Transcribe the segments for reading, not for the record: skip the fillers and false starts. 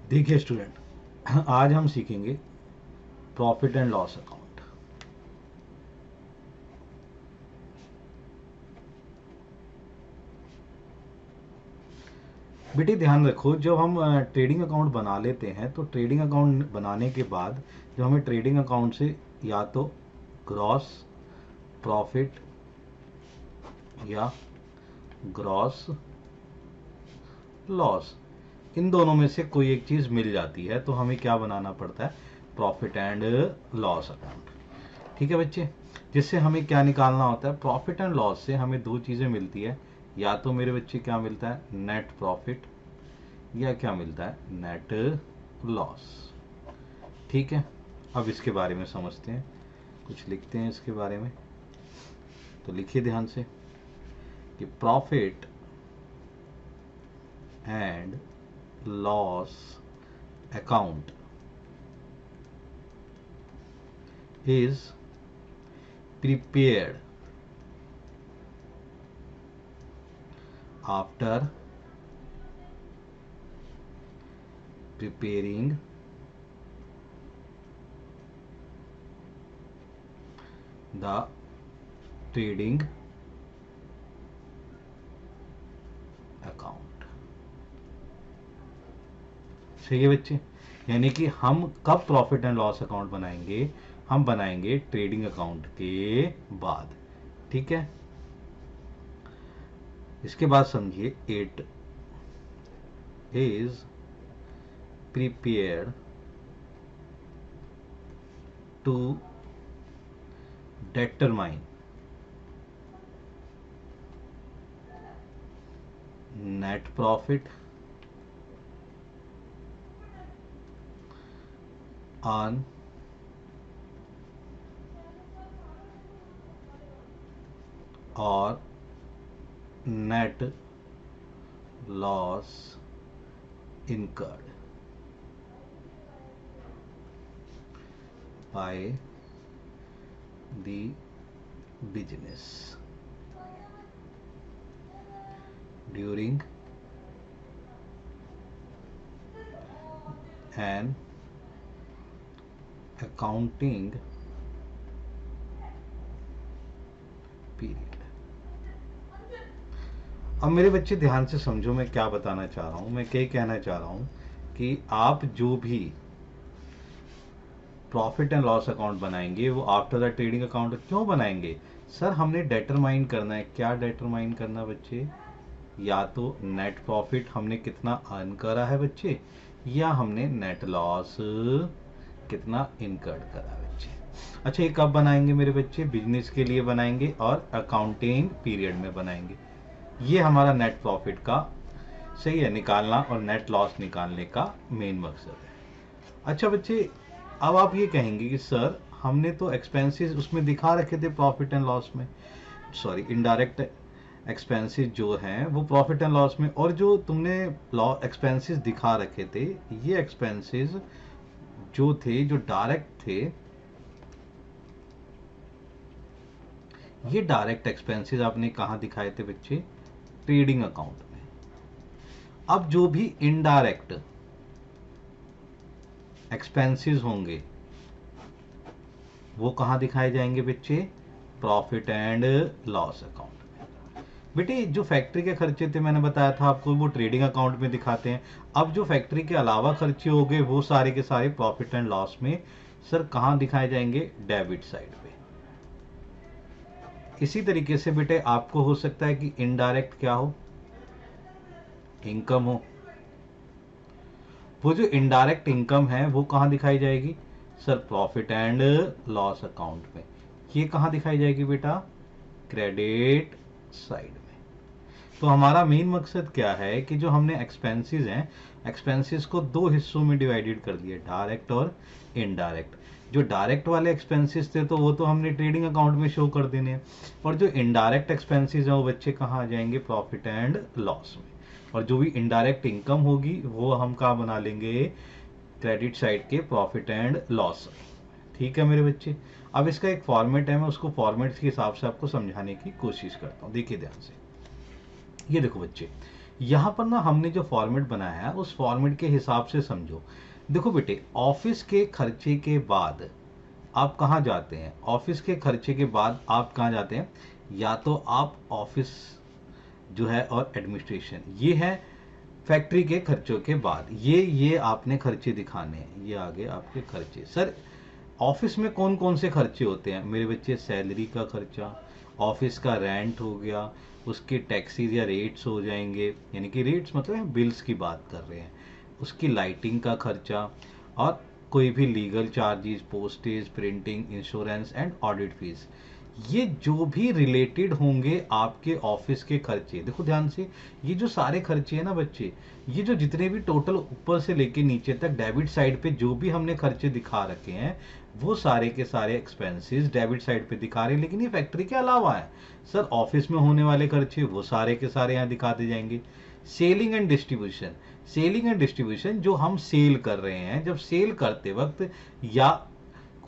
देखिए स्टूडेंट, आज हम सीखेंगे प्रॉफिट एंड लॉस अकाउंट। बेटे ध्यान रखो, जब हम ट्रेडिंग अकाउंट बना लेते हैं तो ट्रेडिंग अकाउंट बनाने के बाद जो हमें ट्रेडिंग अकाउंट से या तो ग्रॉस प्रॉफिट या ग्रॉस लॉस, इन दोनों में से कोई एक चीज मिल जाती है, तो हमें क्या बनाना पड़ता है? Profit and loss account. ठीक है बच्चे, जिससे हमें क्या निकालना होता है? प्रॉफिट एंड लॉस से हमें दो चीजें मिलती है, या तो मेरे बच्चे क्या मिलता है? नेट प्रॉफिट, या क्या मिलता है? Net loss. ठीक है, अब इसके बारे में समझते हैं, कुछ लिखते हैं इसके बारे में। तो लिखिए ध्यान से कि profit and loss account is prepared after preparing the trading account। सही है बच्चे, यानी कि हम कब प्रॉफिट एंड लॉस अकाउंट बनाएंगे? हम बनाएंगे ट्रेडिंग अकाउंट के बाद। ठीक है, इसके बाद समझिए, it is prepared to determine net profit on or net loss incurred by the business during an accounting period। अब मेरे बच्चे ध्यान से समझो, मैं क्या बताना चाह रहा हूं, मैं क्या कहना चाह रहा हूं कि आप जो भी प्रॉफिट एंड लॉस अकाउंट बनाएंगे वो आफ्टर द ट्रेडिंग अकाउंट क्यों बनाएंगे? सर हमने डिटरमाइन करना है। क्या डिटरमाइन करना बच्चे? या तो नेट प्रॉफिट हमने कितना अर्न करा है बच्चे, या हमने नेट लॉस कितना इनकर्ड करा है बच्चे। अच्छा, ये कब बनाएंगे मेरे बच्चे? बिजनेस के लिए बनाएंगे और अकाउंटिंग पीरियड में बनाएंगे। ये हमारा नेट प्रॉफिट का सही है निकालना और नेट लॉस निकालने का मेन मकसद है। अच्छा बच्चे, अब आप ये कहेंगे कि सर हमने तो एक्सपेंसेस उसमें दिखा रखे थे प्रॉफिट एंड लॉस में, सॉरी इनडायरेक्ट एक्सपेंसेस जो हैं वो प्रॉफिट एंड लॉस में, और जो तुमने एक्सपेंसेस दिखा रखे थे, ये एक्सपेंसेस जो थे, जो डायरेक्ट थे, ये डायरेक्ट एक्सपेंसेस आपने कहां दिखाए थे बच्चे? ट्रेडिंग अकाउंट में। अब जो भी इनडायरेक्ट एक्सपेंसेस होंगे वो कहां दिखाए जाएंगे बच्चे? प्रॉफिट एंड लॉस अकाउंट में। बेटे जो फैक्ट्री के खर्चे थे, मैंने बताया था आपको, वो ट्रेडिंग अकाउंट में दिखाते हैं। अब जो फैक्ट्री के अलावा खर्चे हो गए वो सारे के सारे प्रॉफिट एंड लॉस में सर कहां दिखाए जाएंगे? डेबिट साइड पे। इसी तरीके से बेटे आपको हो सकता है कि इनडायरेक्ट क्या हो? इनकम हो। वो जो इनडायरेक्ट इनकम है वो कहां दिखाई जाएगी? Sir profit and loss account में। ये कहां दिखाई जाएगी बेटा? क्रेडिट साइड में। तो हमारा मेन मकसद क्या है कि जो हमने एक्सपेंसेस हैं, एक्सपेंसेस को दो हिस्सों में डिवाइडेड कर दिया, डायरेक्ट और इनडायरेक्ट। जो डायरेक्ट वाले एक्सपेंसेस थे तो वो तो हमने ट्रेडिंग अकाउंट में शो कर देने हैं, और जो इनडायरेक्ट एक्सपेंसेस हैं वो बच्चे कहाँ आ जाएंगे? प्रॉफिट एंड लॉस में। और जो भी इनडायरेक्ट इनकम होगी वो हम कहाँ बना लेंगे? क्रेडिट साइड के प्रॉफिट एंड लॉस। ठीक है मेरे बच्चे, अब इसका एक फॉर्मेट है, मैं उसको फॉर्मेट के हिसाब से आपको समझाने की कोशिश करता हूँ। देखिए ध्यान से, ये देखो बच्चे, यहाँ पर ना हमने जो फॉर्मेट बनाया है उस फॉर्मेट के हिसाब से समझो। देखो बेटे, ऑफिस के खर्चे के बाद आप कहाँ जाते हैं? ऑफिस के खर्चे के बाद आप कहाँ जाते हैं? या तो आप ऑफिस जो है और एडमिनिस्ट्रेशन, ये है फैक्ट्री के खर्चों के बाद, ये आपने खर्चे दिखाने हैं। ये आगे आपके खर्चे। सर ऑफिस में कौन कौन से खर्चे होते हैं मेरे बच्चे? सैलरी का खर्चा, ऑफिस का रेंट हो गया, उसके टैक्सीज या रेट्स हो जाएंगे, यानी कि रेट्स मतलब बिल्स की बात कर रहे हैं, उसकी लाइटिंग का खर्चा, और कोई भी legal charges, postage, printing, insurance and audit fees. ये जो भी रिलेटेड होंगे आपके ऑफिस के खर्चे। देखो ध्यान से, ये जो सारे खर्चे हैं ना बच्चे, ये जो जितने भी टोटल ऊपर से लेके नीचे तक डेबिट साइड पे जो भी हमने खर्चे दिखा रखे हैं, वो सारे के सारे एक्सपेंसेस डेबिट साइड पे दिखा रहे हैं, लेकिन ये फैक्ट्री के अलावा है। सर ऑफिस में होने वाले खर्चे वो सारे के सारे यहाँ दिखाते जाएंगे। Selling and distribution, selling and distribution जो हम सेल कर रहे हैं, जब सेल करते वक्त या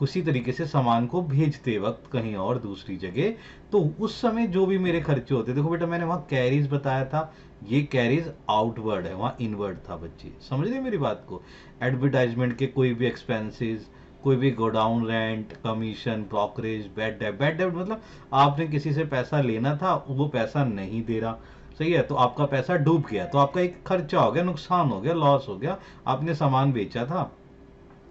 उसी तरीके से सामान को भेजते वक्त कहीं और दूसरी जगह, तो उस समय जो भी मेरे खर्चे होते, देखो बेटा मैंने वहां कैरीज बताया था, ये कैरीज आउटवर्ड है, वहां इनवर्ड था बच्चे, समझ रहे मेरी बात को? एडवर्टाइजमेंट के कोई भी एक्सपेंसेस, कोई भी godown rent, commission, brokerage, bad डेब्ट। बैड डेब्ट मतलब आपने किसी से पैसा लेना था, वो पैसा नहीं दे रहा, सही है, तो आपका पैसा डूब गया, तो आपका एक खर्चा हो गया, नुकसान हो गया, लॉस हो गया। आपने सामान बेचा था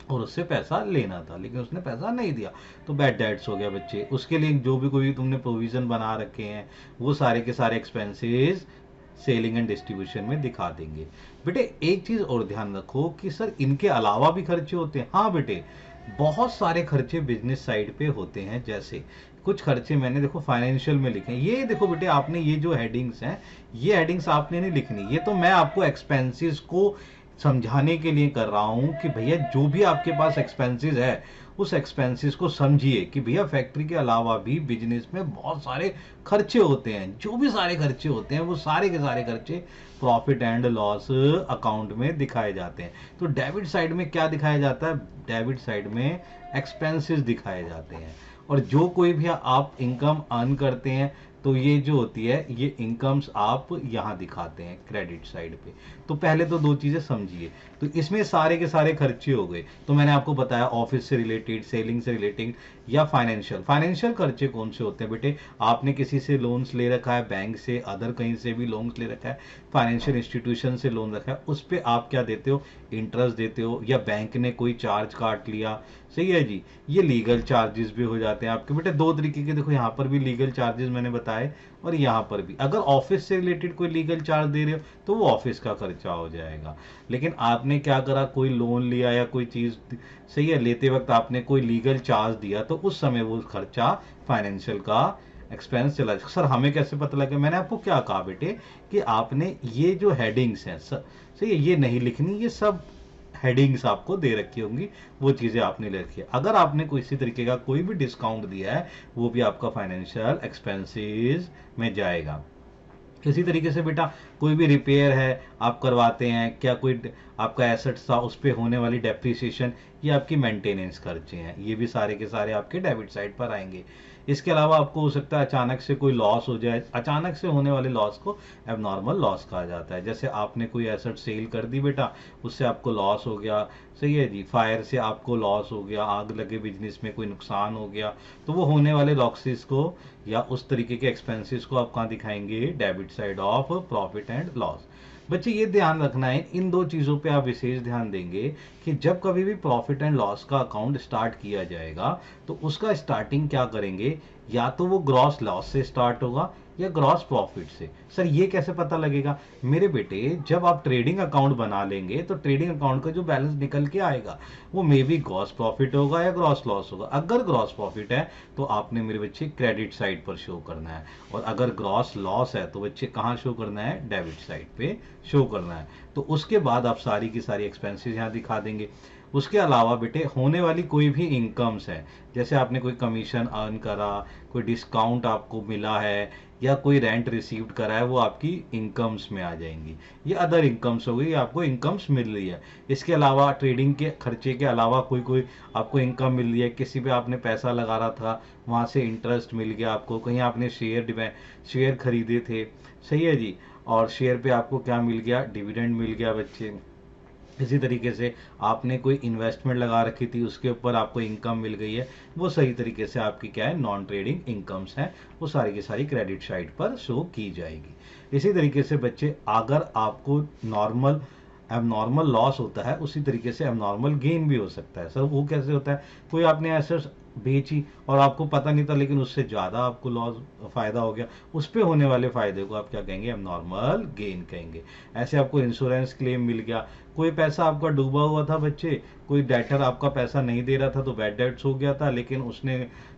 और उससे पैसा लेना था, लेकिन उसने पैसा नहीं दिया, तो बैड डेट्स हो गया बच्चे। उसके लिए जो भी कोई तुमने प्रोविजन बना रखे हैं, वो सारे के सारे एक्सपेंसेस सेलिंग एंड डिस्ट्रीब्यूशन में दिखा देंगे। बेटे एक चीज और ध्यान रखो कि सर इनके अलावा भी खर्चे होते हैं। हाँ बेटे, बहुत सारे खर्चे बिजनेस साइड पे होते हैं। जैसे कुछ खर्चे मैंने देखो फाइनेंशियल में लिखे हैं। ये देखो बेटे, आपने ये जो हेडिंग्स हैं, ये हेडिंग्स आपने नहीं लिखनी, ये तो मैं आपको एक्सपेंसेस को समझाने के लिए कर रहा हूं कि भैया जो भी आपके पास एक्सपेंसेस है, उस एक्सपेंसेस को समझिए कि भैया फैक्ट्री के अलावा भी बिजनेस में बहुत सारे खर्चे होते हैं। जो भी सारे खर्चे होते हैं वो सारे के सारे खर्चे प्रॉफिट एंड लॉस अकाउंट में दिखाए जाते हैं। तो डेबिट साइड में क्या दिखाया जाता है? डेबिट साइड में एक्सपेंसेस दिखाए जाते हैं। और जो कोई भी आप इनकम अर्न करते हैं, तो ये जो होती है, ये इनकम्स आप यहां दिखाते हैं क्रेडिट साइड पे। तो पहले तो दो चीजें समझिए। तो इसमें सारे के सारे खर्चे हो गए। तो मैंने आपको बताया ऑफिस से रिलेटेड, सेलिंग से रिलेटेड या फाइनेंशियल। फाइनेंशियल खर्चे कौन से होते हैं बेटे? आपने किसी से लोन्स ले रखा है, बैंक से, अदर कहीं से भी लोन्स ले रखा है, फाइनेंशियल इंस्टीट्यूशन से लोन रखा है, उस पर आप क्या देते हो? इंटरेस्ट देते हो, या बैंक ने कोई चार्ज काट लिया, सही है जी। ये लीगल चार्जेस भी हो जाते हैं आपके बेटे, दो तरीके के। देखो यहाँ पर भी लीगल चार्जेस मैंने बताए, और यहाँ पर भी। अगर ऑफिस से रिलेटेड कोई लीगल चार्ज दे रहे हो तो वो ऑफिस का खर्चा हो जाएगा। लेकिन आपने क्या करा, कोई लोन लिया या कोई चीज, सही है, लेते वक्त आपने कोई लीगल चार्ज दिया, तो उस समय वो खर्चा फाइनेंशियल का एक्सपेंस चला। सर हमें कैसे पता लगे? मैंने आपको क्या कहा बेटे कि आपने ये जो हेडिंग्स हैं, सही है, ये नहीं लिखनी, ये सब हेडिंग्स आपको दे रखी होंगी, वो चीजें आपने ले रखी है। अगर आपने कोई इसी तरीके का कोई भी डिस्काउंट दिया है, वो भी आपका फाइनेंशियल एक्सपेंसेस में जाएगा। इसी तरीके से बेटा कोई भी रिपेयर है आप करवाते हैं, क्या कोई आपका एसेट्स था, उस पर होने वाली डेप्रिसिएशन, ये आपकी मेंटेनेंस खर्चे हैं, ये भी सारे के सारे आपके डेबिट साइड पर आएंगे। इसके अलावा आपको हो सकता है अचानक से कोई लॉस हो जाए, अचानक से होने वाले लॉस को एबनॉर्मल लॉस कहा जाता है। जैसे आपने कोई एसेट सेल कर दी बेटा, उससे आपको लॉस हो गया, सही है जी, फायर से आपको लॉस हो गया, आग लगे बिजनेस में कोई नुकसान हो गया, तो वो होने वाले लॉसेस को या उस तरीके के एक्सपेंसेस को आप कहाँ दिखाएंगे? Debit side of profit and loss. बच्चे ये ध्यान रखना है, इन दो चीजों पे आप विशेष ध्यान देंगे कि जब कभी भी प्रॉफिट एंड लॉस का अकाउंट स्टार्ट किया जाएगा, तो उसका स्टार्टिंग क्या करेंगे? या तो वो ग्रॉस लॉस से स्टार्ट होगा या ग्रॉस प्रॉफिट से। सर ये कैसे पता लगेगा? मेरे बेटे जब आप ट्रेडिंग अकाउंट बना लेंगे, तो ट्रेडिंग अकाउंट का जो बैलेंस निकल के आएगा, वो मे बी ग्रॉस प्रॉफिट होगा या ग्रॉस लॉस होगा। अगर ग्रॉस प्रॉफिट है तो आपने मेरे बच्चे क्रेडिट साइड पर शो करना है, और अगर ग्रॉस लॉस है तो बच्चे कहाँ शो करना है? डेबिट साइड पे शो करना है। तो उसके बाद आप सारी की सारी एक्सपेंसेस यहाँ दिखा देंगे। उसके अलावा बेटे होने वाली कोई भी इनकम्स है, जैसे आपने कोई कमीशन अर्न करा, कोई डिस्काउंट आपको मिला है, या कोई रेंट रिसीव्ड करा है, वो आपकी इनकम्स में आ जाएंगी। ये अदर इनकम्स हो गई, आपको इनकम्स मिल रही है। इसके अलावा ट्रेडिंग के खर्चे के अलावा कोई कोई आपको इनकम मिल रही है, किसी पे आपने पैसा लगा रहा था, वहाँ से इंटरेस्ट मिल गया आपको, कहीं आपने शेयर खरीदे थे, सही है जी, और शेयर पे आपको क्या मिल गया, डिविडेंड मिल गया बच्चे। इसी तरीके से आपने कोई इन्वेस्टमेंट लगा रखी थी, उसके ऊपर आपको इनकम मिल गई है, वो सही तरीके से आपकी क्या है, नॉन ट्रेडिंग इनकम्स हैं, वो सारी की सारी क्रेडिट साइड पर शो की जाएगी। इसी तरीके से बच्चे अगर आपको नॉर्मल एबनॉर्मल लॉस होता है, उसी तरीके से एबनॉर्मल गेन भी हो सकता है। सर वो कैसे होता है, कोई आपने एसेट्स बेची और आपको पता नहीं था, लेकिन उससे ज़्यादा आपको लॉस फायदा हो गया, उस पे होने वाले फायदे को आप क्या कहेंगे, एबनॉर्मल गेन कहेंगे। ऐसे आपको इंश्योरेंस क्लेम मिल गया, कोई पैसा आपका डूबा हुआ था बच्चे, कोई डेटर आपका पैसा नहीं दे रहा था तो बैड डेट्स हो गया था, लेकिन उसने,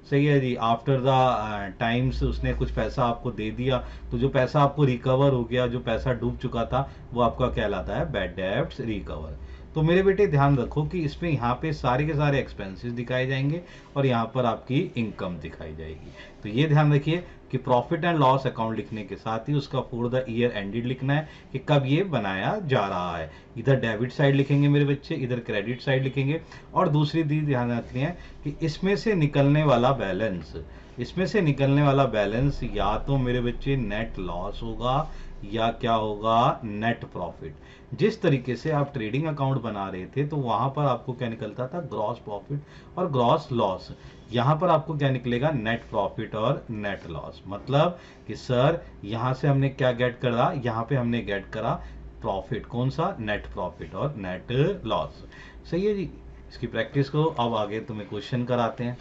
सही है जी, आफ्टर द टाइम्स उसने कुछ पैसा आपको दे दिया, तो जो पैसा आपको रिकवर हो गया, जो पैसा डूब चुका था, वो आपका कहलाता है बैड डेट्स रिकवर। तो मेरे बेटे ध्यान रखो कि इसमें यहाँ पे सारे के सारे एक्सपेंसेस दिखाए जाएंगे और यहाँ पर आपकी इनकम दिखाई जाएगी। तो ये ध्यान रखिए कि प्रॉफिट एंड लॉस अकाउंट लिखने के साथ ही उसका फॉर द ईयर एंडेड लिखना है कि कब ये बनाया जा रहा है। इधर डेबिट साइड लिखेंगे मेरे बच्चे, इधर क्रेडिट साइड लिखेंगे। और दूसरी चीज ध्यान रखनी है कि इसमें से निकलने वाला बैलेंस, इसमें से निकलने वाला बैलेंस या तो मेरे बच्चे नेट लॉस होगा या क्या होगा, नेट प्रॉफिट। जिस तरीके से आप ट्रेडिंग अकाउंट बना रहे थे तो वहां पर आपको क्या निकलता था, ग्रॉस प्रॉफिट और ग्रॉस लॉस। यहां पर आपको क्या निकलेगा, नेट प्रॉफिट और नेट लॉस। मतलब कि सर यहां से हमने क्या गेट करा, यहां पे हमने गेट करा प्रॉफिट, कौन सा, नेट प्रॉफिट और नेट लॉस। सही है जी, इसकी प्रैक्टिस करो। अब आगे तुम्हें क्वेश्चन कराते हैं।